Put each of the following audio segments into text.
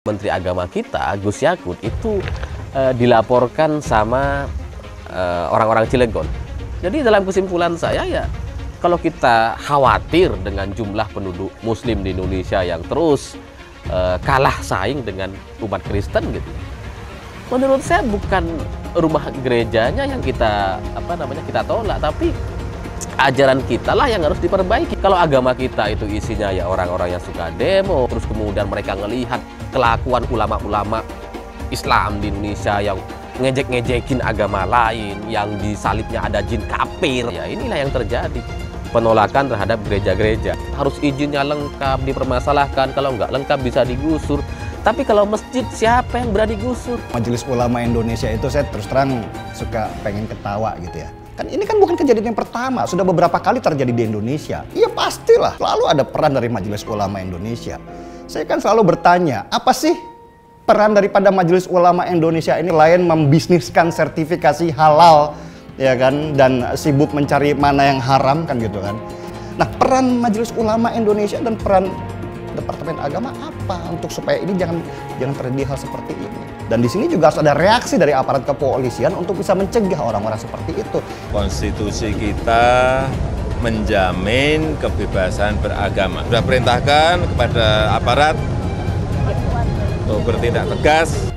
Menteri Agama kita, Gus Yakut, itu dilaporkan sama orang-orang Cilegon. Jadi dalam kesimpulan saya ya, kalau kita khawatir dengan jumlah penduduk Muslim di Indonesia yang terus kalah saing dengan umat Kristen gitu, menurut saya bukan rumah gerejanya yang kita kita tolak, tapi ajaran kita lah yang harus diperbaiki. Kalau agama kita itu isinya ya orang-orang yang suka demo, terus kemudian mereka ngelihat kelakuan ulama-ulama Islam di Indonesia yang ngejek-ngejekin agama lain, yang di salibnya ada jin kafir, ya inilah yang terjadi. Penolakan terhadap gereja-gereja. Harus izinnya lengkap, dipermasalahkan, kalau nggak lengkap bisa digusur. Tapi kalau masjid, siapa yang berani gusur? Majelis Ulama Indonesia itu saya terus terang suka pengen ketawa gitu ya. Kan ini kan bukan kejadian yang pertama, sudah beberapa kali terjadi di Indonesia. Iya pastilah, selalu ada peran dari Majelis Ulama Indonesia. Saya kan selalu bertanya, apa sih peran daripada Majelis Ulama Indonesia ini lain membisniskan sertifikasi halal, ya kan, dan sibuk mencari mana yang haram kan gitu kan. Nah, peran Majelis Ulama Indonesia dan peran Departemen Agama apa untuk supaya ini jangan terjadi hal seperti ini. Dan di sini juga harus ada reaksi dari aparat kepolisian untuk bisa mencegah orang-orang seperti itu. Konstitusi kita menjamin kebebasan beragama. Sudah perintahkan kepada aparat untuk bertindak tegas.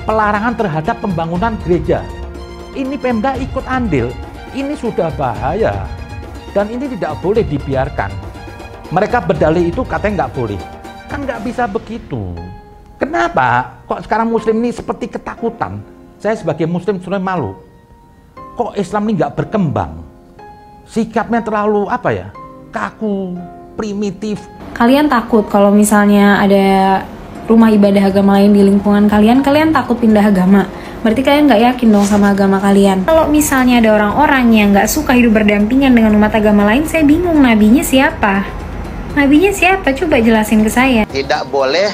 Pelarangan terhadap pembangunan gereja. Ini Pemda ikut andil. Ini sudah bahaya. Dan ini tidak boleh dibiarkan. Mereka berdalih itu katanya nggak boleh. Kan nggak bisa begitu. Kenapa? Kok sekarang Muslim ini seperti ketakutan? Saya sebagai Muslim sebenarnya malu. Kok Islam ini nggak berkembang? Sikapnya terlalu kaku, primitif. Kalian takut kalau misalnya ada rumah ibadah agama lain di lingkungan kalian takut pindah agama. Berarti kalian nggak yakin dong sama agama kalian. Kalau misalnya ada orang-orang yang nggak suka hidup berdampingan dengan umat agama lain, saya bingung nabinya siapa? Nabinya siapa? Coba jelasin ke saya. Tidak boleh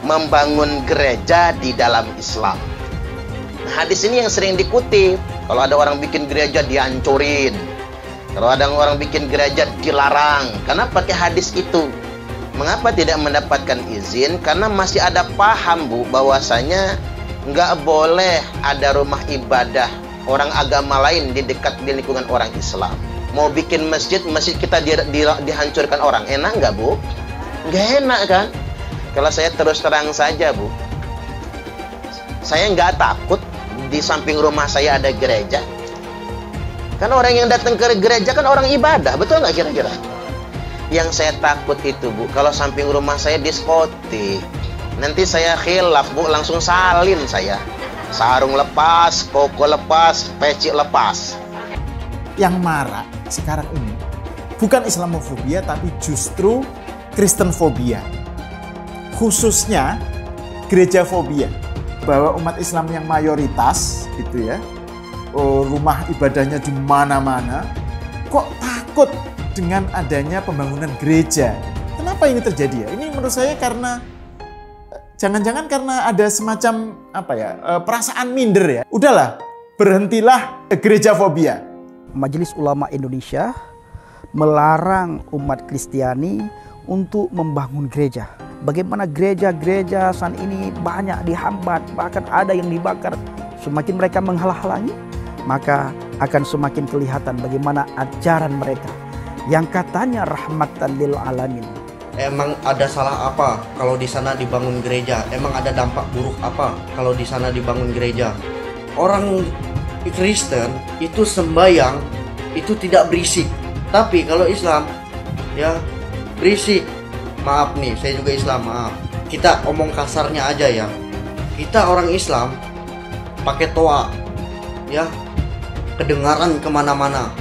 membangun gereja di dalam Islam. Hadis ini yang sering dikutip. Kalau ada orang bikin gereja dihancurin. Kalau ada orang bikin gereja dilarang. Karena pakai hadis itu. Mengapa tidak mendapatkan izin? Karena masih ada paham, Bu, bahwasanya nggak boleh ada rumah ibadah orang agama lain di dekat di lingkungan orang Islam. Mau bikin masjid kita dihancurkan orang. Enak nggak, Bu? Nggak enak kan? Kalau saya terus terang saja, Bu, saya nggak takut di samping rumah saya ada gereja. Kan orang yang datang ke gereja kan orang ibadah, betul nggak kira-kira? Yang saya takut itu, Bu, kalau samping rumah saya diskotik. Nanti saya khilaf, Bu, langsung salin saya. Sarung lepas, koko lepas, peci lepas. Yang marak sekarang ini bukan Islamofobia, tapi justru Kristenfobia. Khususnya gerejafobia. Bahwa umat Islam yang mayoritas gitu ya, rumah ibadahnya di mana-mana, kok takut dengan adanya pembangunan gereja. Kenapa ini terjadi ya? Ini menurut saya karena jangan-jangan karena ada semacam perasaan minder ya. Udahlah, berhentilah gerejafobia. Majelis Ulama Indonesia melarang umat Kristiani untuk membangun gereja. Bagaimana gereja-gereja saat ini banyak dihambat, bahkan ada yang dibakar. Semakin mereka menghalang-halangi, maka akan semakin kelihatan bagaimana ajaran mereka yang katanya rahmatan lil alamin. Emang ada salah apa kalau di sana dibangun gereja? Emang ada dampak buruk apa kalau di sana dibangun gereja? Orang Kristen itu sembahyang itu tidak berisik. Tapi kalau Islam ya berisik. Maaf nih, saya juga Islam, maaf. Kita omong kasarnya aja ya. Kita orang Islam pakai toa, ya, kedengaran kemana-mana.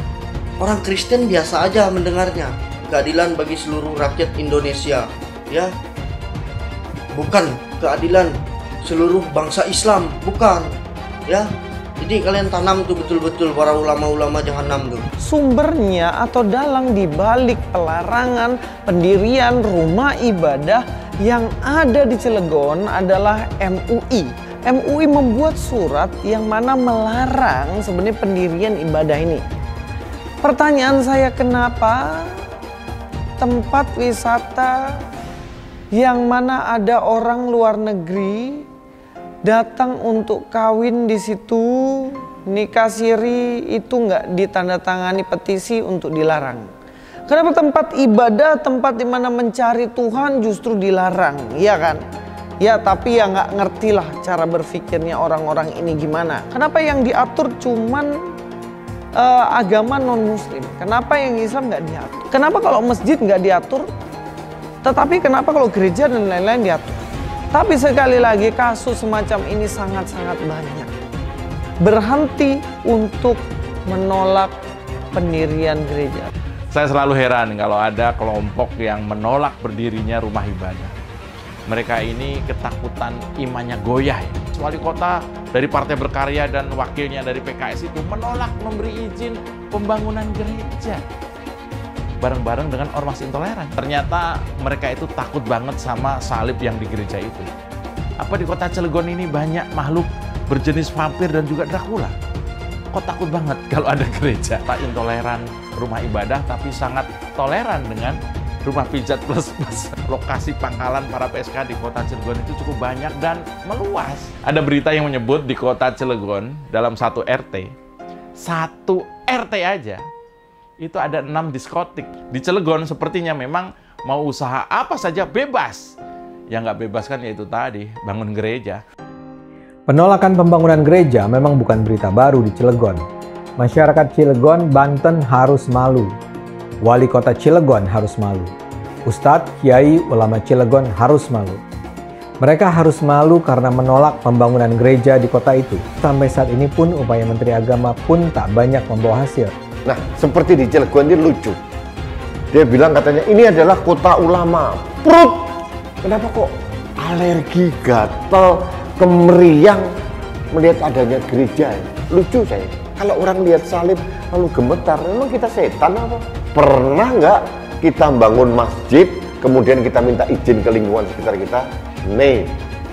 Orang Kristen biasa aja mendengarnya. Keadilan bagi seluruh rakyat Indonesia, ya. Bukan keadilan seluruh bangsa Islam, bukan, ya. Jadi kalian tanam tuh betul-betul para ulama-ulama jahanam tuh. Sumbernya atau dalang dibalik pelarangan pendirian rumah ibadah yang ada di Cilegon adalah MUI. MUI membuat surat yang mana melarang sebenarnya pendirian ibadah ini. Pertanyaan saya, kenapa tempat wisata yang mana ada orang luar negeri datang untuk kawin di situ, nikah siri itu nggak ditandatangani petisi untuk dilarang. Kenapa tempat ibadah, tempat dimana mencari Tuhan justru dilarang, ya kan? Ya tapi ya nggak ngerti lah cara berpikirnya orang-orang ini gimana. Kenapa yang diatur cuman agama non-muslim? Kenapa yang Islam nggak diatur? Kenapa kalau masjid nggak diatur? Tetapi kenapa kalau gereja dan lain-lain diatur? Tapi sekali lagi kasus semacam ini sangat-sangat banyak. Berhenti untuk menolak pendirian gereja. Saya selalu heran kalau ada kelompok yang menolak berdirinya rumah ibadah. Mereka ini ketakutan imannya goyah. Wali kota dari Partai Berkarya dan wakilnya dari PKS itu menolak memberi izin pembangunan gereja. Bareng-bareng dengan ormas intoleran. Ternyata mereka itu takut banget sama salib yang di gereja itu. Apa di kota Cilegon ini banyak makhluk berjenis vampir dan juga Dracula? Kok takut banget kalau ada gereja? Tak intoleran rumah ibadah tapi sangat toleran dengan rumah pijat plus. Lokasi pangkalan para PSK di kota Cilegon itu cukup banyak dan meluas. Ada berita yang menyebut di kota Cilegon dalam satu RT aja itu ada 6 diskotik. Di Cilegon sepertinya memang mau usaha apa saja bebas. Yang nggak bebas kan yaitu tadi, bangun gereja. Penolakan pembangunan gereja memang bukan berita baru di Cilegon. Masyarakat Cilegon, Banten harus malu. Wali kota Cilegon harus malu. Ustadz, Kiai, ulama Cilegon harus malu. Mereka harus malu karena menolak pembangunan gereja di kota itu. Sampai saat ini pun upaya Menteri Agama pun tak banyak membawa hasil. Nah, seperti di Cilegon ini lucu. Dia bilang katanya ini adalah kota ulama. Prut! Kenapa kok alergi, gatal, kemeriang melihat adanya gereja? Lucu saya. Kalau orang lihat salib lalu gemetar, memang kita setan apa? Pernah nggak kita bangun masjid, kemudian kita minta izin ke lingkungan sekitar kita? Nih,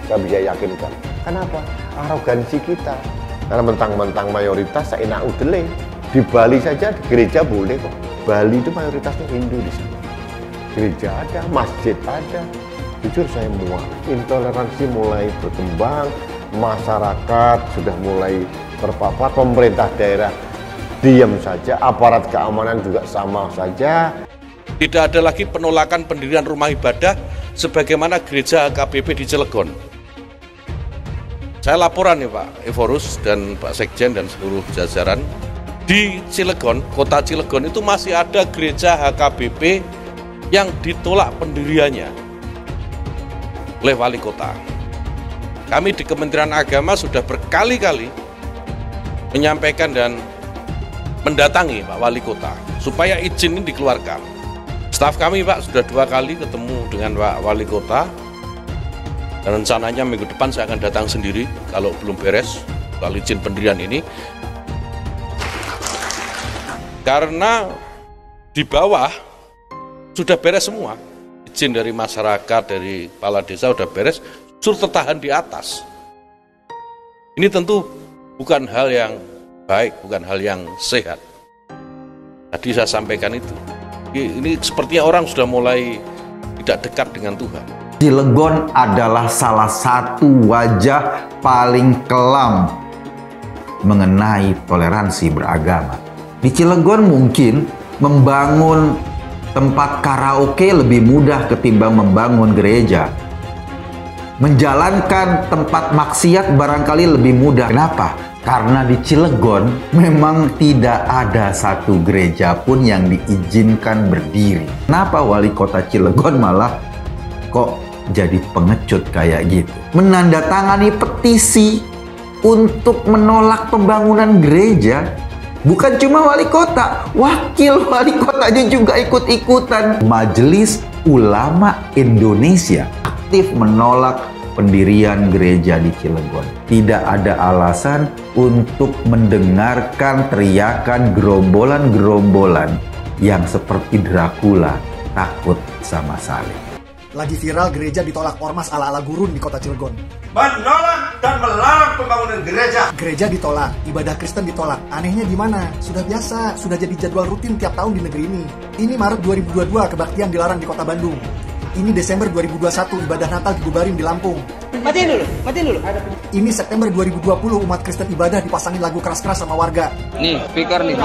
saya bisa yakinkan. Kenapa? Arogansi kita. Karena mentang-mentang mayoritas seenak udele. Di Bali saja gereja boleh kok. Bali itu mayoritasnya Hindu di sana. Gereja ada, masjid ada. Jujur saya muak. Intoleransi mulai berkembang, masyarakat sudah mulai terpapar, pemerintah daerah diam saja, aparat keamanan juga sama saja. Tidak ada lagi penolakan pendirian rumah ibadah sebagaimana gereja HKBP di Cilegon. Saya laporan nih Pak Evorus dan Pak Sekjen dan seluruh jajaran. Di Cilegon, kota Cilegon itu masih ada gereja HKBP yang ditolak pendiriannya oleh wali kota. Kami di Kementerian Agama sudah berkali-kali menyampaikan dan mendatangi Pak Wali Kota supaya izin ini dikeluarkan. Staf kami Pak sudah 2 kali ketemu dengan Pak Wali Kota dan rencananya minggu depan saya akan datang sendiri kalau belum beres soal izin pendirian ini. Karena di bawah sudah beres semua, izin dari masyarakat, dari kepala desa sudah beres, suruh tertahan di atas. Ini tentu bukan hal yang baik, bukan hal yang sehat. Tadi saya sampaikan itu. Ini sepertinya orang sudah mulai tidak dekat dengan Tuhan. Cilegon adalah salah satu wajah paling kelam mengenai toleransi beragama. Di Cilegon mungkin membangun tempat karaoke lebih mudah ketimbang membangun gereja. Menjalankan tempat maksiat barangkali lebih mudah. Kenapa? Karena di Cilegon memang tidak ada satu gereja pun yang diizinkan berdiri. Kenapa wali kota Cilegon malah kok jadi pengecut kayak gitu? Menandatangani petisi untuk menolak pembangunan gereja. Bukan cuma wali kota, wakil wali kotanya juga ikut-ikutan. Majelis Ulama Indonesia aktif menolak pendirian gereja di Cilegon. Tidak ada alasan untuk mendengarkan teriakan gerombolan-gerombolan yang seperti Dracula takut sama salib. Lagi viral gereja ditolak ormas ala-ala gurun di kota Cilegon. Menolak dan melarang pembangunan gereja. Gereja ditolak, ibadah Kristen ditolak. Anehnya gimana? Sudah biasa, sudah jadi jadwal rutin tiap tahun di negeri ini. Ini Maret 2022 kebaktian dilarang di kota Bandung. Ini Desember 2021 ibadah Natal di Gubarim di Lampung. Matiin dulu. Ini September 2020 umat Kristen ibadah dipasangin lagu keras-keras sama warga. Nih, speaker nih.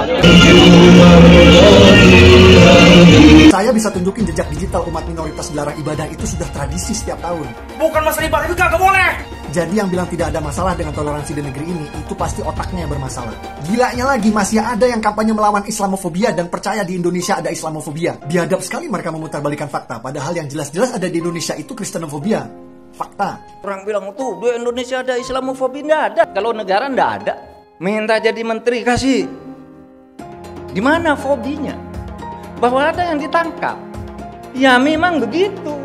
Saya bisa tunjukin jejak digital umat minoritas dilarang ibadah itu sudah tradisi setiap tahun. Bukan masalah ibadah itu kagak boleh. Jadi yang bilang tidak ada masalah dengan toleransi di negeri ini, itu pasti otaknya yang bermasalah. Gilanya lagi, masih ada yang kampanye melawan Islamofobia dan percaya di Indonesia ada Islamofobia. Biadab sekali mereka memutarbalikan fakta, padahal yang jelas-jelas ada di Indonesia itu Kristenofobia. Fakta. Orang bilang tuh di Indonesia ada Islamofobia, nggak ada. Kalau negara nggak ada. Minta jadi menteri kasih. Di mana fobinya? Bahwa ada yang ditangkap. Ya memang begitu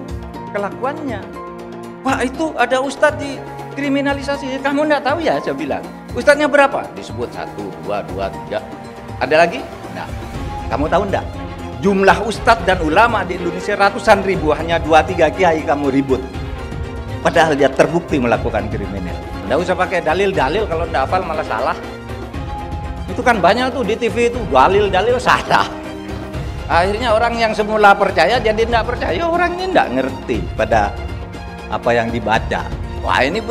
kelakuannya. Wah itu ada ustadz dikriminalisasi. Kamu nggak tahu ya, saya bilang. Ustadznya berapa? Disebut 1, 2, 3. Ada lagi? Nah, kamu tahu enggak? Jumlah ustadz dan ulama di Indonesia ratusan ribu, hanya 2-3 kiai kamu ribut. Padahal dia terbukti melakukan kriminal. Nggak usah pakai dalil-dalil, kalau nggak hafal malah salah. Itu kan banyak tuh di TV itu, dalil-dalil salah. Akhirnya orang yang semula percaya jadi nggak percaya, orangnya nggak ngerti pada apa yang dibaca. Wah ini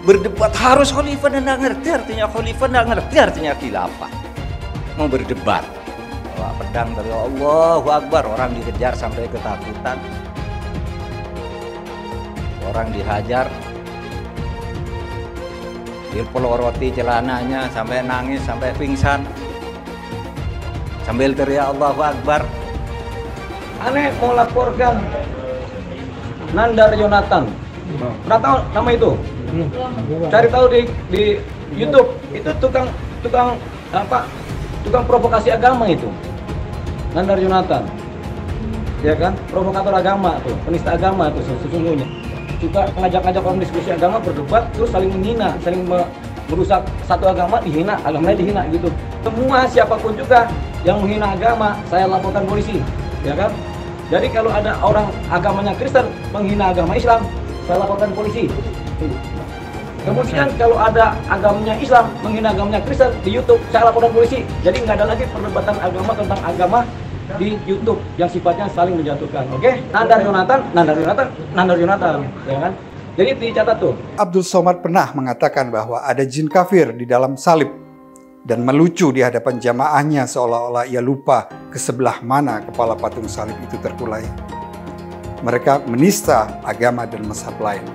berdebat harus khalifah dan nggak ngerti artinya khalifah, nggak ngerti artinya khilafah. Mau berdebat. Wah pedang dari Allahu Akbar, orang dikejar sampai ketakutan. Orang dihajar, dipeloroti celananya sampai nangis, sampai pingsan, sambil teriak Allahu Akbar. Aneh mau laporkan Nandar Yonatan. Pernah tahu nama itu? Cari tahu di YouTube. Itu tukang provokasi agama itu. Nandar Yonatan. Ya kan? Provokator agama tuh, penista agama tuh sesungguhnya. Juga ngajak-ngajak orang diskusi agama, berdebat, terus saling menghina, saling merusak satu agama, dihina, agamanya dihina gitu. Semua siapapun juga yang menghina agama, saya laporkan polisi, ya kan? Jadi kalau ada orang agamanya Kristen menghina agama Islam, saya laporkan polisi. Kemudian kalau ada agamanya Islam menghina agamanya Kristen di YouTube, saya laporkan polisi. Jadi nggak ada lagi perdebatan agama tentang agama di YouTube yang sifatnya saling menjatuhkan. Oke? Nandar Yonatan, ya kan? Jadi dicatat tuh. Abdul Somad pernah mengatakan bahwa ada jin kafir di dalam salib dan melucu di hadapan jamaahnya seolah-olah ia lupa ke sebelah mana kepala patung salib itu terkulai. Mereka menista agama dan mazhab lain.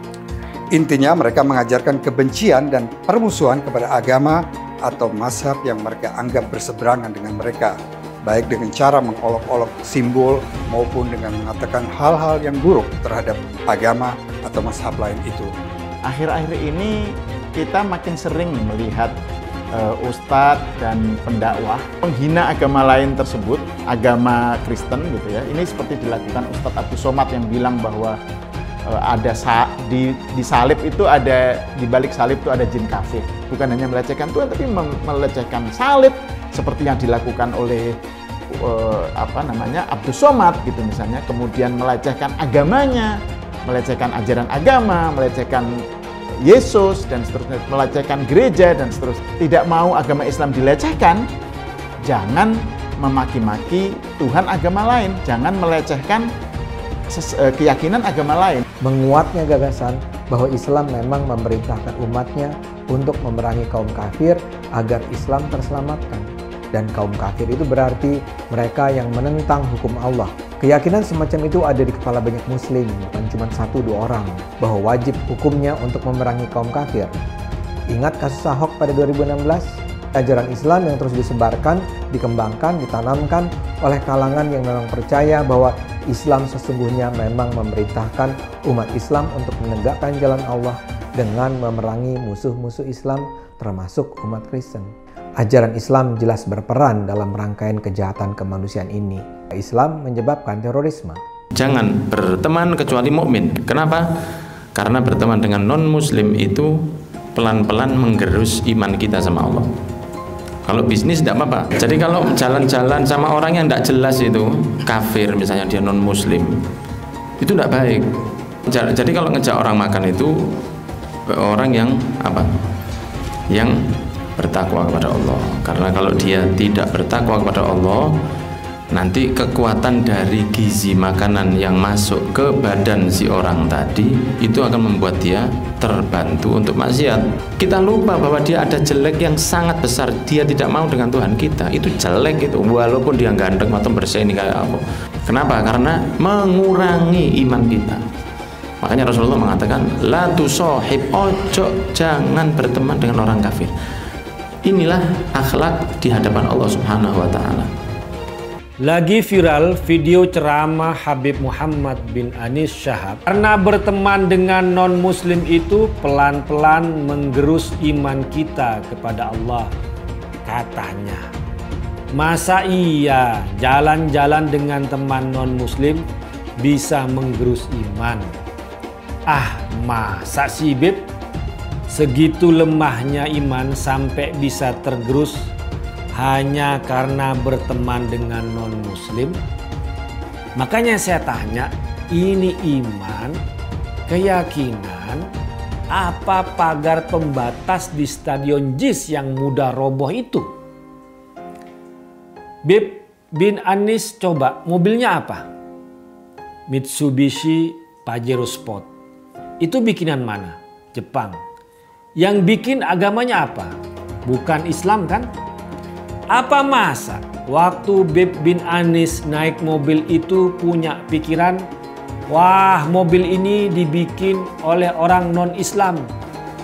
Intinya mereka mengajarkan kebencian dan permusuhan kepada agama atau mazhab yang mereka anggap berseberangan dengan mereka, baik dengan cara mengolok-olok simbol maupun dengan mengatakan hal-hal yang buruk terhadap agama atau mazhab lain itu. Akhir-akhir ini kita makin sering melihat ustadz dan pendakwah menghina agama lain tersebut, agama Kristen gitu ya. Ini seperti dilakukan Ustadz Abdul Somad yang bilang bahwa ada di salib itu ada, di balik salib itu ada jin kafir. Bukan hanya melecehkan Tuhan, tapi melecehkan salib seperti yang dilakukan oleh Abdul Somad gitu misalnya. Kemudian melecehkan agamanya, melecehkan ajaran agama, melecehkan Yesus dan seterusnya, melecehkan gereja dan seterusnya. Tidak mau agama Islam dilecehkan, jangan memaki-maki Tuhan agama lain, jangan melecehkan keyakinan agama lain. Menguatnya gagasan bahwa Islam memang memerintahkan umatnya untuk memerangi kaum kafir agar Islam terselamatkan. Dan kaum kafir itu berarti mereka yang menentang hukum Allah. Keyakinan semacam itu ada di kepala banyak muslim, bukan cuma 1-2 orang, bahwa wajib hukumnya untuk memerangi kaum kafir. Ingat kasus Ahok pada 2016? Ajaran Islam yang terus disebarkan, dikembangkan, ditanamkan oleh kalangan yang memang percaya bahwa Islam sesungguhnya memang memerintahkan umat Islam untuk menegakkan jalan Allah dengan memerangi musuh-musuh Islam termasuk umat Kristen. Ajaran Islam jelas berperan dalam rangkaian kejahatan kemanusiaan ini. Islam menyebabkan terorisme. Jangan berteman kecuali mukmin. Kenapa? Karena berteman dengan non-muslim itu pelan-pelan menggerus iman kita sama Allah. Kalau bisnis tidak apa-apa. Jadi kalau jalan-jalan sama orang yang tidak jelas itu, kafir misalnya dia non-muslim, itu tidak baik. Jadi kalau ngejak orang makan itu orang yang apa? Yang bertakwa kepada Allah. Karena kalau dia tidak bertakwa kepada Allah, nanti kekuatan dari gizi makanan yang masuk ke badan si orang tadi itu akan membuat dia terbantu untuk maksiat. Kita lupa bahwa dia ada jelek yang sangat besar, dia tidak mau dengan Tuhan kita. Itu jelek itu, walaupun dia ganteng atau bersih ini kayak apa. Kenapa? Karena mengurangi iman kita. Makanya Rasulullah mengatakan, la tusahib, ojo jangan berteman dengan orang kafir. Inilah akhlak di hadapan Allah Subhanahu wa taala. Lagi viral video ceramah Habib Muhammad bin Anis Syahab karena berteman dengan non-muslim itu pelan-pelan menggerus iman kita kepada Allah. Katanya, masa iya jalan-jalan dengan teman non-muslim bisa menggerus iman? Ah, masa sih Beb? Segitu lemahnya iman sampai bisa tergerus hanya karena berteman dengan non-muslim? Makanya saya tanya, ini iman, keyakinan, apa pagar pembatas di Stadion JIS yang mudah roboh itu? Bib bin Anis coba, mobilnya apa? Mitsubishi Pajero Sport. Itu bikinan mana? Jepang. Yang bikin agamanya apa? Bukan Islam kan? Apa masa waktu Bib bin Anis naik mobil itu punya pikiran, wah mobil ini dibikin oleh orang non-Islam,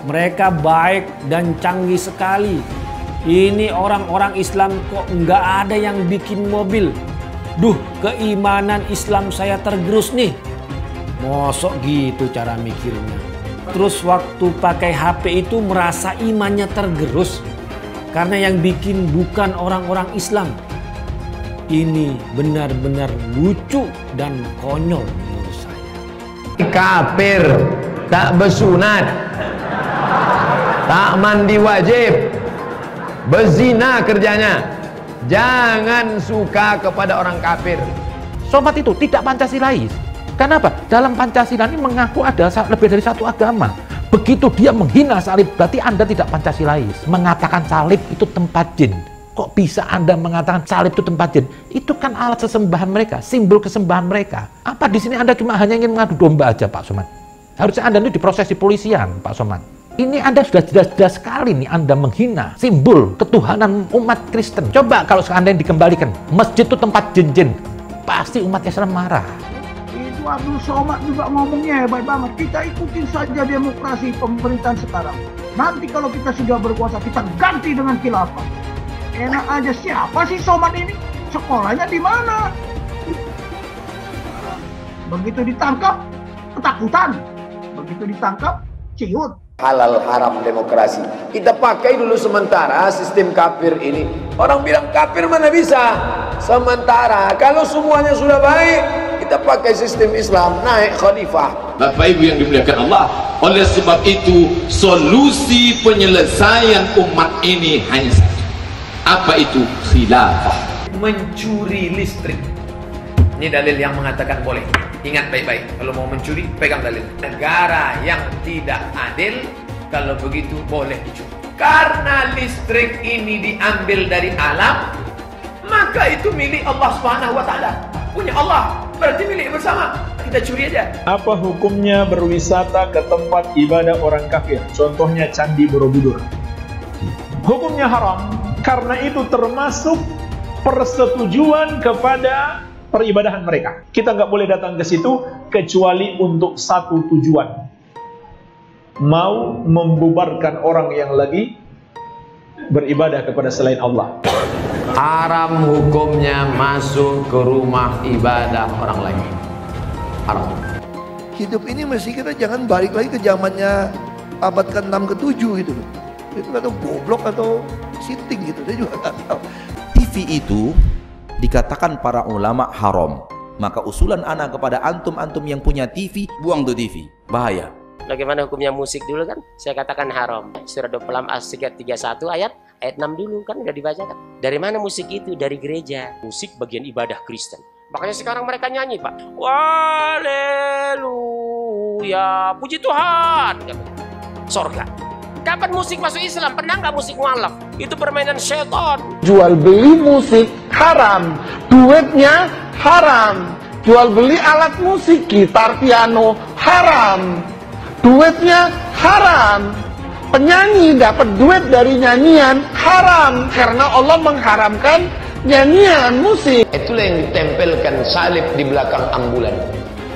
mereka baik dan canggih sekali, ini orang-orang Islam kok nggak ada yang bikin mobil, duh keimanan Islam saya tergerus nih. Mosok gitu cara mikirnya. Terus waktu pakai HP itu merasa imannya tergerus karena yang bikin bukan orang-orang Islam. Ini benar-benar lucu dan konyol menurut saya. Kafir, tak bersunat, tak mandi wajib, berzina kerjanya. Jangan suka kepada orang kafir. Sobat itu tidak Pancasilais. Kenapa? Dalam Pancasila ini mengaku ada lebih dari satu agama. Begitu dia menghina salib, berarti Anda tidak Pancasilais. Mengatakan salib itu tempat jin. Kok bisa Anda mengatakan salib itu tempat jin? Itu kan alat sesembahan mereka, simbol kesembahan mereka. Apa di sini Anda cuma hanya ingin mengadu domba aja, Pak Somad? Harusnya Anda itu diproses di polisian, Pak Somad. Ini Anda sudah jelas-jelas sekali nih Anda menghina simbol ketuhanan umat Kristen. Coba kalau seandainya dikembalikan, masjid itu tempat jin-jin, pasti umat Islam marah. Itu Abdul Somad juga ngomongnya hebat banget. Kita ikutin saja demokrasi pemerintahan sekarang. Nanti kalau kita sudah berkuasa, kita ganti dengan khilafah. Enak aja, siapa sih Somad ini? Sekolahnya di mana? Begitu ditangkap, ketakutan. Begitu ditangkap, ciut. Halal haram demokrasi. Kita pakai dulu sementara sistem kafir ini. Orang bilang kafir mana bisa? Sementara kalau semuanya sudah baik, kita pakai sistem Islam, naik khalifah. Bapak Ibu yang dimuliakan Allah, oleh sebab itu solusi penyelesaian umat ini hanya satu. Apa itu? Khilafah. Mencuri listrik. Ini dalil yang mengatakan boleh. Ingat baik-baik, kalau mau mencuri, pegang dalil. Negara yang tidak adil, kalau begitu boleh dicuri. Karena listrik ini diambil dari alam, maka itu milik Allah Subhanahu wa taala. Punya Allah, berarti milik bersama. Kita curi aja. Apa hukumnya berwisata ke tempat ibadah orang kafir? Contohnya Candi Borobudur. Hukumnya haram, karena itu termasuk persetujuan kepada peribadahan mereka. Kita nggak boleh datang ke situ kecuali untuk satu tujuan. Mau membubarkan orang yang lagi beribadah kepada selain Allah. Haram hukumnya masuk ke rumah ibadah orang lain. Haram. Hidup ini mesti kita jangan balik lagi ke zamannya abad ke-6 ke-7 gitu loh. Itu atau goblok atau sinting gitu, saya juga nggak tahu. TV itu dikatakan para ulama haram. Maka usulan anak kepada antum-antum yang punya TV, buang tuh TV. Bahaya. Bagaimana hukumnya musik dulu kan? Saya katakan haram. Surah 26 ayat 31 ayat 6 dulu kan udah dibacakan. Dari mana musik itu? Dari gereja. Musik bagian ibadah Kristen. Makanya sekarang mereka nyanyi, Pak. Haleluya, puji Tuhan. Sorga. Kapan musik masuk Islam? Pernah nggak musik mualaf? Itu permainan syaitan. Jual beli musik haram, duitnya haram. Jual beli alat musik, gitar, piano haram, duitnya haram. Penyanyi dapat duit dari nyanyian haram karena Allah mengharamkan nyanyian musik. Itulah yang ditempelkan salib di belakang ambulan.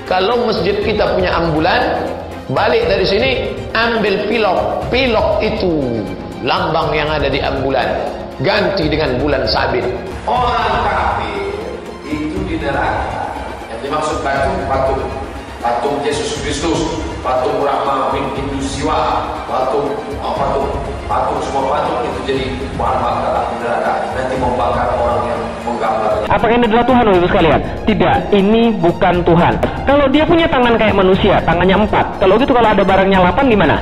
Kalau masjid kita punya ambulan, balik dari sini ambil pilok. Pilok itu lambang yang ada di ambulan, ganti dengan bulan sabit. Orang kafir itu di neraka. Yang dimaksud patung Yesus Kristus, patung Brahma bin Hindu Siwa, patung semua patung itu jadi bahan bakar api neraka. Nanti membakar orang yang menggambarnya. Apakah ini adalah Tuhan, Bapak sekalian? Tidak, ini bukan Tuhan. Kalau dia punya tangan kayak manusia, tangannya 4. Kalau gitu kalau ada barangnya 8 gimana?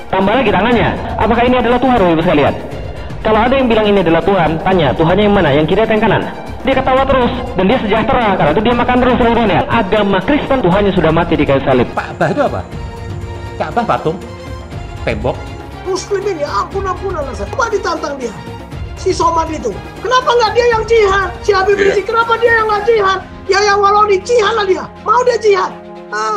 Tambah lagi tangannya. Apakah ini adalah Tuhan, Bapak sekalian? Kalau ada yang bilang ini adalah Tuhan, tanya Tuhannya yang mana? Yang kiri atau yang kanan? Dia ketawa terus dan dia sejahtera karena itu dia makan terus seluruhnya. Agama Kristen Tuhannya sudah mati di kayu salib. Ka'bah itu apa? Ka'bah patung, tembok. Muslim ini ampun-ampunan alasan. Coba ditantang dia. Si Somad itu. Kenapa nggak dia yang jihad? Si Habib Rizik, kenapa dia yang nggak jihad? Ya yang walau di jihad lah dia. Mau dia jihad.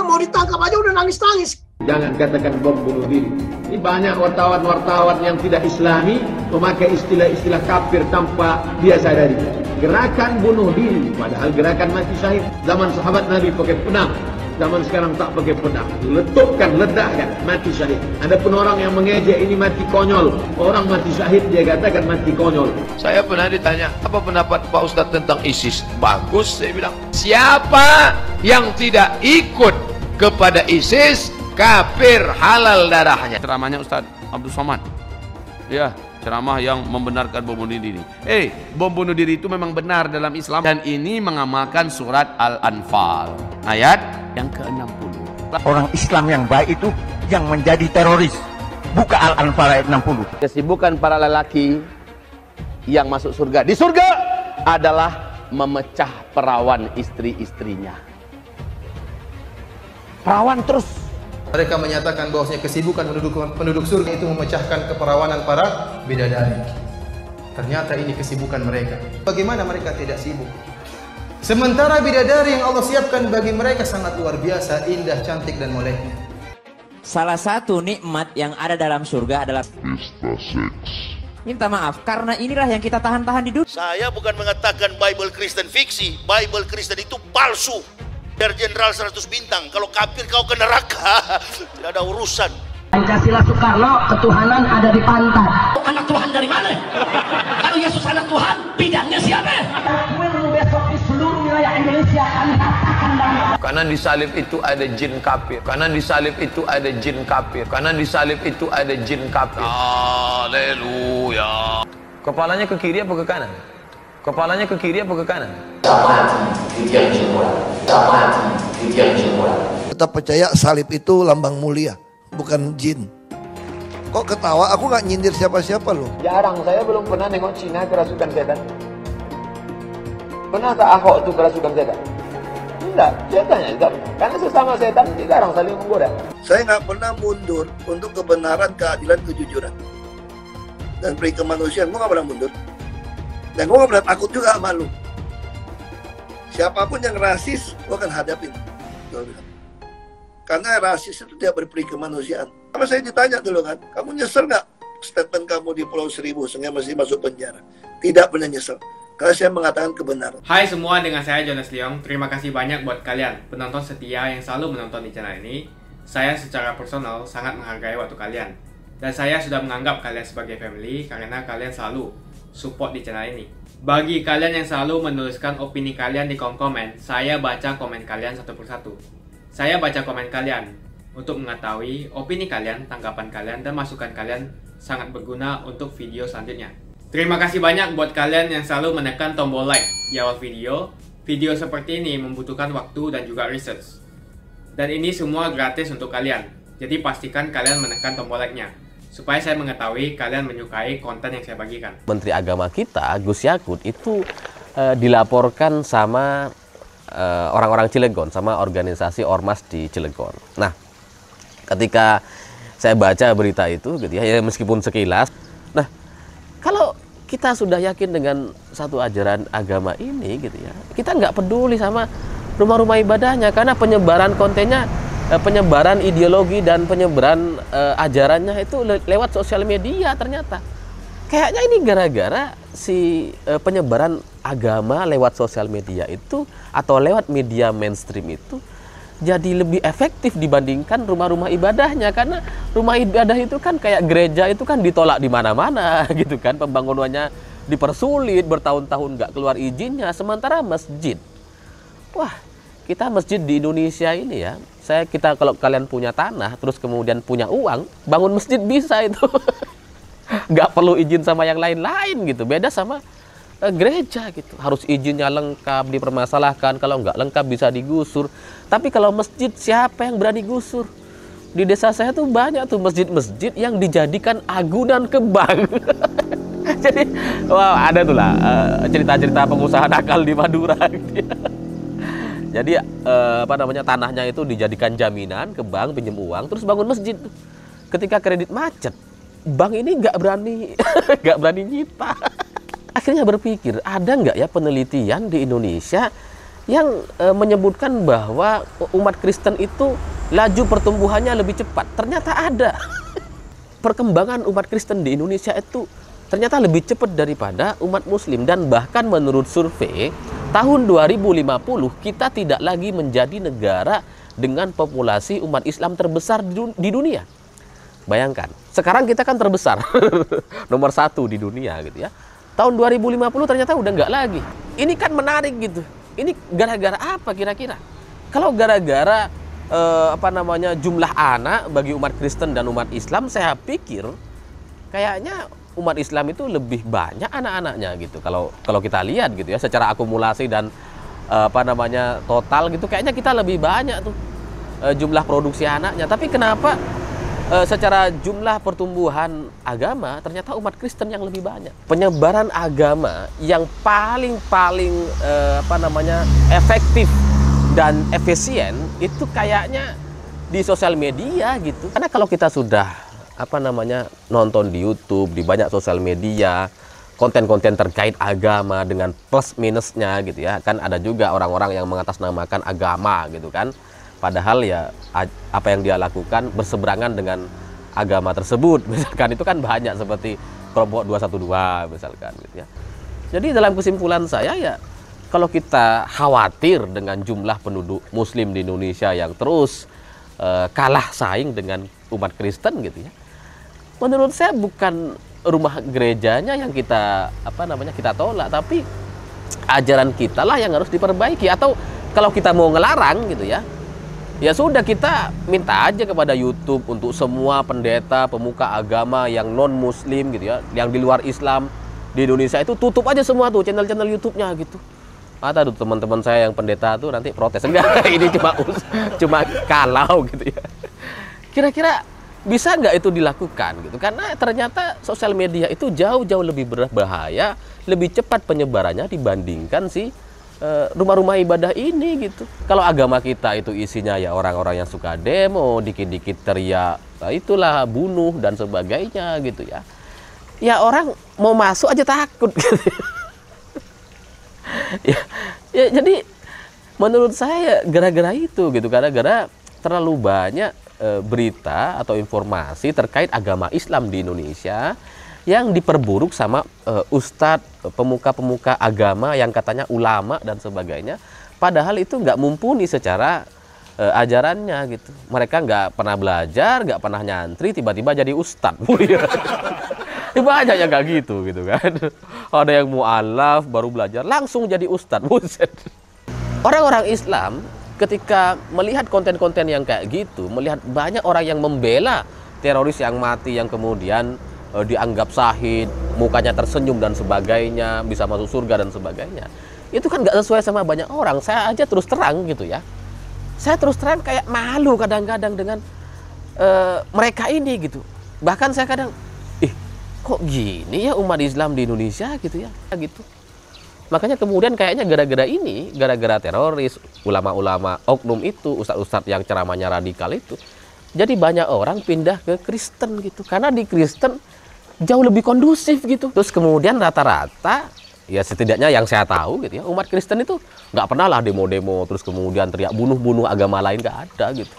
Mau ditangkap aja udah nangis-nangis. Jangan katakan bom bunuh diri. Ini banyak wartawan-wartawan yang tidak islami memakai istilah-istilah kafir tanpa dia sadari. Gerakan bunuh diri, padahal gerakan mati syahid. Zaman sahabat Nabi pakai pedang, zaman sekarang tak pakai pedang. Letupkan, ledakkan, mati syahid. Ada pun orang yang mengejek ini mati konyol. Orang mati syahid dia katakan mati konyol. Saya pernah ditanya, apa pendapat Pak Ustadz tentang ISIS? Bagus, saya bilang. Siapa yang tidak ikut kepada ISIS, kafir, halal darahnya. Ceramahnya Ustadz Abdul Somad. Ya, ceramah yang membenarkan bom bunuh diri. Bom bunuh diri itu memang benar dalam Islam dan ini mengamalkan surat Al-Anfal ayat yang ke-60. Orang Islam yang baik itu yang menjadi teroris. Buka Al-Anfal ayat 60. Kesibukan para lelaki yang masuk surga di surga adalah memecah perawan istri-istrinya. Perawan terus. Mereka menyatakan bahwasanya kesibukan penduduk surga itu memecahkan keperawanan para bidadari. Ternyata ini kesibukan mereka. Bagaimana mereka tidak sibuk? Sementara bidadari yang Allah siapkan bagi mereka sangat luar biasa, indah, cantik dan moleknya. Salah satu nikmat yang ada dalam surga adalah pesta seks. Minta maaf, karena inilah yang kita tahan-tahan di dunia. Saya bukan mengatakan Bible Kristen fiksi. Bible Kristen itu palsu. Dari Jenderal 100 bintang, kalau kafir kau ke neraka, tidak ada urusan. Pancasila Soekarno, ketuhanan ada di pantat. Anak Tuhan dari mana? Kalau Yesus anak Tuhan, bidangnya siapa? Besok di seluruh wilayah Indonesia kami katakan bahwa Karena di salib itu ada jin kafir. Karena di salib itu ada jin kafir. Karena di salib itu ada jin kafir. Haleluya. Kepalanya ke kiri apa ke kanan? Kepalanya ke kiri apa ke kanan? Tetap percaya salib itu lambang mulia, bukan jin. Kok ketawa? Aku nggak nyindir siapa-siapa loh. Jarang, saya belum pernah nengok Cina kerasukan setan. Pernah tak Ahok itu kerasukan setan? Enggak, setannya enggak pernah. Karena sesama setan jarang saling menggoda. Saya nggak pernah mundur untuk kebenaran, keadilan, kejujuran, dan peri kemanusiaan. Gue nggak pernah mundur. Dan gue gak pernah takut juga sama lu. Siapapun yang rasis, gue akan hadapin. Karena rasis itu tidak berperi kemanusiaan. Sama saya ditanya dulu kan, kamu nyesel gak statement kamu di Pulau Seribu sehingga masih masuk penjara? Tidak pernah nyesel. Karena saya mengatakan kebenaran. Hai semua, dengan saya Jonas Leong. Terima kasih banyak buat kalian, penonton setia yang selalu menonton di channel ini. Saya secara personal sangat menghargai waktu kalian. Dan saya sudah menganggap kalian sebagai family karena kalian selalu support di channel ini. Bagi kalian yang selalu menuliskan opini kalian di kolom komen, saya baca komen kalian satu persatu. Saya baca komen kalian untuk mengetahui opini kalian, tanggapan kalian, dan masukan kalian sangat berguna untuk video selanjutnya. Terima kasih banyak buat kalian yang selalu menekan tombol like di awal video. Video seperti ini membutuhkan waktu dan juga research. Dan ini semua gratis untuk kalian. Jadi pastikan kalian menekan tombol like-nya, supaya saya mengetahui kalian menyukai konten yang saya bagikan. Menteri Agama kita, Gus Yakut, itu dilaporkan sama orang-orang Cilegon, sama organisasi Ormas di Cilegon. Nah, ketika saya baca berita itu gitu ya, meskipun sekilas. Nah, kalau kita sudah yakin dengan satu ajaran agama ini gitu ya, kita nggak peduli sama rumah-rumah ibadahnya, karena penyebaran kontennya, penyebaran ideologi dan penyebaran ajarannya itu lewat sosial media ternyata. Kayaknya ini gara-gara si penyebaran agama lewat sosial media itu atau lewat media mainstream itu jadi lebih efektif dibandingkan rumah-rumah ibadahnya, karena rumah ibadah itu kan kayak gereja itu kan ditolak di mana-mana gitu kan, pembangunannya dipersulit, bertahun-tahun nggak keluar izinnya. Sementara masjid, wah, kita masjid di Indonesia ini ya, kita kalau kalian punya tanah terus kemudian punya uang, bangun masjid bisa itu. Nggak perlu izin sama yang lain-lain gitu, beda sama gereja gitu, harus izinnya lengkap, dipermasalahkan, kalau nggak lengkap bisa digusur. Tapi kalau masjid, siapa yang berani gusur? Di desa saya tuh banyak tuh masjid-masjid yang dijadikan agunan ke bank. Jadi wah, ada tuh lah cerita-cerita pengusaha nakal di Madura gitu ya. Jadi tanahnya itu dijadikan jaminan ke bank, pinjam uang, terus bangun masjid. Ketika kredit macet, bank ini nggak berani nyita. Akhirnya berpikir, ada nggak ya penelitian di Indonesia yang menyebutkan bahwa umat Kristen itu laju pertumbuhannya lebih cepat? Ternyata ada. Perkembangan umat Kristen di Indonesia itu ternyata lebih cepat daripada umat Muslim, dan bahkan menurut survei tahun 2050 kita tidak lagi menjadi negara dengan populasi umat Islam terbesar di dunia. Bayangkan, sekarang kita kan terbesar, nomor 1 di dunia gitu ya. Tahun 2050 ternyata udah nggak lagi. Ini kan menarik gitu. Ini gara-gara apa kira-kira? Kalau gara-gara jumlah anak bagi umat Kristen dan umat Islam, saya pikir kayaknya umat Islam itu lebih banyak anak-anaknya gitu. Kalau kita lihat gitu ya, secara akumulasi dan total gitu, kayaknya kita lebih banyak tuh jumlah produksi anaknya. Tapi kenapa secara jumlah pertumbuhan agama ternyata umat Kristen yang lebih banyak? Penyebaran agama yang paling efektif dan efisien itu kayaknya di sosial media gitu. Karena kalau kita sudah nonton di YouTube, di banyak sosial media, konten-konten terkait agama dengan plus minusnya gitu ya, kan ada juga orang-orang yang mengatasnamakan agama gitu kan. Padahal ya apa yang dia lakukan berseberangan dengan agama tersebut, misalkan itu kan banyak, seperti kelompok 212 misalkan gitu ya. Jadi dalam kesimpulan saya ya, kalau kita khawatir dengan jumlah penduduk Muslim di Indonesia yang terus kalah saing dengan umat Kristen gitu ya, menurut saya bukan rumah gerejanya yang kita kita tolak, tapi ajaran kita lah yang harus diperbaiki. Atau kalau kita mau ngelarang gitu ya, ya sudah, kita minta aja kepada YouTube untuk semua pendeta, pemuka agama yang non-Muslim gitu ya, yang di luar Islam di Indonesia itu tutup aja semua tuh channel-channel YouTube-nya gitu. Ada tuh teman-teman saya yang pendeta tuh nanti protes, enggak, ini cuma kalau gitu ya. Kira-kira bisa nggak itu dilakukan gitu? Karena ternyata sosial media itu jauh-jauh lebih berbahaya, lebih cepat penyebarannya dibandingkan rumah-rumah ibadah ini gitu. Kalau agama kita itu isinya ya orang-orang yang suka demo, dikit-dikit teriak, itulah bunuh dan sebagainya gitu ya. Ya orang mau masuk aja takut gitu. ya jadi menurut saya gara-gara itu gitu, gara-gara terlalu banyak berita atau informasi terkait agama Islam di Indonesia yang diperburuk sama ustadz, pemuka-pemuka agama yang katanya ulama dan sebagainya. Padahal itu nggak mumpuni secara ajarannya gitu. Mereka nggak pernah belajar, nggak pernah nyantri, tiba-tiba jadi ustadz. Banyak yang nggak gitu kan. Ada yang mu'alaf, baru belajar, langsung jadi ustadz. Orang-orang Islam ketika melihat konten-konten yang kayak gitu, melihat banyak orang yang membela teroris yang mati, yang kemudian dianggap syahid, mukanya tersenyum dan sebagainya, bisa masuk surga dan sebagainya, itu kan nggak sesuai sama banyak orang. Saya aja terus terang gitu ya, saya terus terang kayak malu kadang-kadang dengan mereka ini gitu. Bahkan saya kadang, kok gini ya umat Islam di Indonesia gitu ya gitu. Makanya kemudian kayaknya gara-gara ini, gara-gara teroris, ulama-ulama oknum itu, ustadz-ustadz yang ceramahnya radikal itu, Jadi banyak orang pindah ke Kristen gitu, karena di Kristen jauh lebih kondusif gitu. Terus kemudian rata-rata, ya setidaknya yang saya tahu gitu ya, umat Kristen itu nggak pernah lah demo-demo, terus kemudian teriak bunuh-bunuh agama lain, nggak ada gitu.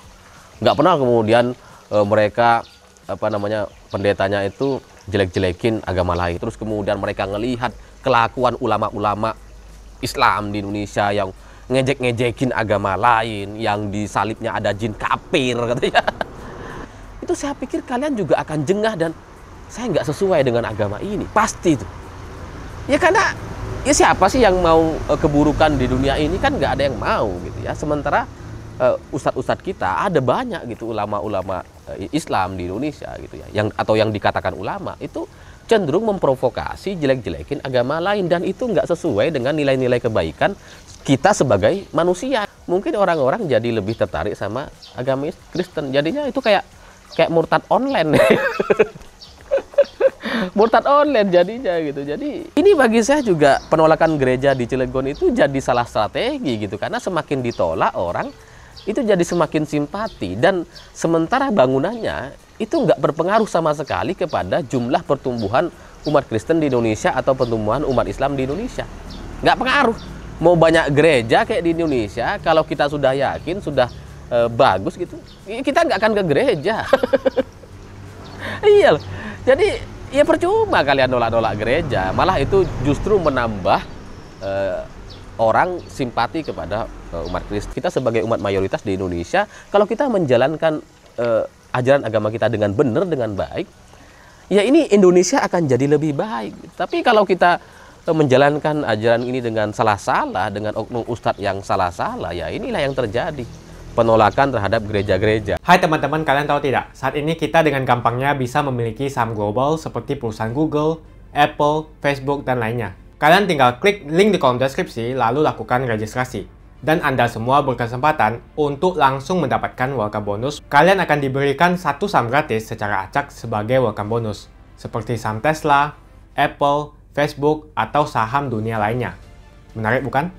Nggak pernah kemudian mereka pendetanya itu jelek-jelekin agama lain. Terus kemudian mereka ngelihat kelakuan ulama-ulama Islam di Indonesia yang ngejek-ngejekin agama lain, yang di salibnya ada jin kafir katanya. Itu saya pikir kalian juga akan jengah dan saya nggak sesuai dengan agama ini. Pasti itu. Ya karena ya siapa sih yang mau keburukan di dunia ini, kan nggak ada yang mau gitu ya. Sementara ustadz-ustadz kita ada banyak gitu, ulama-ulama Islam di Indonesia gitu ya, yang dikatakan ulama itu cenderung memprovokasi, jelek-jelekin agama lain, dan itu nggak sesuai dengan nilai-nilai kebaikan kita sebagai manusia. Mungkin orang-orang jadi lebih tertarik sama agama Kristen, jadinya itu kayak murtad online. Murtad online jadinya gitu. Jadi ini bagi saya juga penolakan gereja di Cilegon itu jadi salah strategi gitu, karena semakin ditolak orang itu jadi semakin simpati, dan sementara bangunannya itu nggak berpengaruh sama sekali kepada jumlah pertumbuhan umat Kristen di Indonesia atau pertumbuhan umat Islam di Indonesia. Nggak pengaruh. Mau banyak gereja kayak di Indonesia, kalau kita sudah yakin, sudah bagus gitu, kita nggak akan ke gereja. Iya loh. Jadi ya percuma kalian nolak-nolak gereja, malah itu justru menambah orang simpati kepada umat Kristen. Kita sebagai umat mayoritas di Indonesia, kalau kita menjalankan ajaran agama kita dengan benar, dengan baik, ya ini Indonesia akan jadi lebih baik. Tapi kalau kita menjalankan ajaran ini dengan salah-salah, dengan oknum ustadz yang salah-salah, ya inilah yang terjadi. Penolakan terhadap gereja-gereja. Hai teman-teman, kalian tahu tidak? Saat ini kita dengan gampangnya bisa memiliki saham global seperti perusahaan Google, Apple, Facebook, dan lainnya. Kalian tinggal klik link di kolom deskripsi, lalu lakukan registrasi. Dan Anda semua berkesempatan untuk langsung mendapatkan welcome bonus. Kalian akan diberikan satu saham gratis secara acak sebagai welcome bonus. Seperti saham Tesla, Apple, Facebook, atau saham dunia lainnya. Menarik bukan?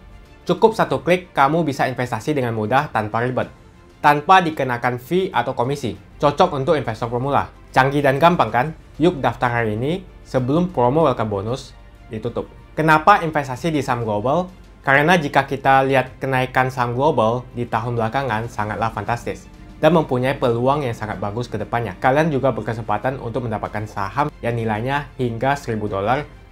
Cukup satu klik, kamu bisa investasi dengan mudah tanpa ribet. Tanpa dikenakan fee atau komisi. Cocok untuk investor pemula. Canggih dan gampang kan? Yuk daftar hari ini sebelum promo welcome bonus ditutup. Kenapa investasi di saham global? Karena jika kita lihat kenaikan saham global di tahun belakangan sangatlah fantastis dan mempunyai peluang yang sangat bagus ke depannya. Kalian juga berkesempatan untuk mendapatkan saham yang nilainya hingga $1.000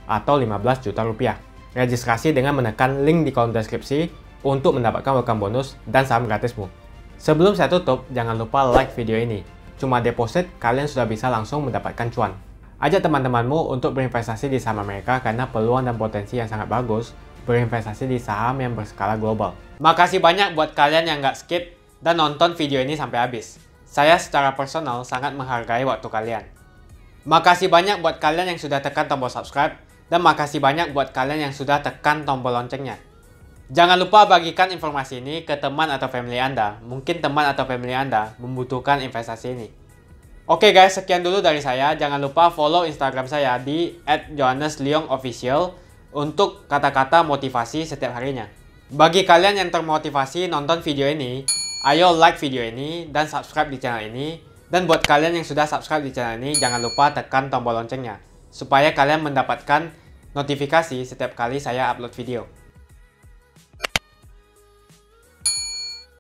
atau 15 juta rupiah. Registrasi dengan menekan link di kolom deskripsi untuk mendapatkan welcome bonus dan saham gratismu. Sebelum saya tutup, jangan lupa like video ini. Cuma deposit, kalian sudah bisa langsung mendapatkan cuan. Ajak teman-temanmu untuk berinvestasi di saham Amerika karena peluang dan potensi yang sangat bagus berinvestasi di saham yang berskala global. Makasih banyak buat kalian yang nggak skip dan nonton video ini sampai habis. Saya secara personal sangat menghargai waktu kalian. Makasih banyak buat kalian yang sudah tekan tombol subscribe, dan makasih banyak buat kalian yang sudah tekan tombol loncengnya. Jangan lupa bagikan informasi ini ke teman atau family Anda. Mungkin teman atau family Anda membutuhkan investasi ini. Oke guys, sekian dulu dari saya. Jangan lupa follow Instagram saya di @johannesleongofficial untuk kata-kata motivasi setiap harinya. Bagi kalian yang termotivasi nonton video ini, ayo like video ini dan subscribe di channel ini. Dan buat kalian yang sudah subscribe di channel ini, jangan lupa tekan tombol loncengnya supaya kalian mendapatkan notifikasi setiap kali saya upload video.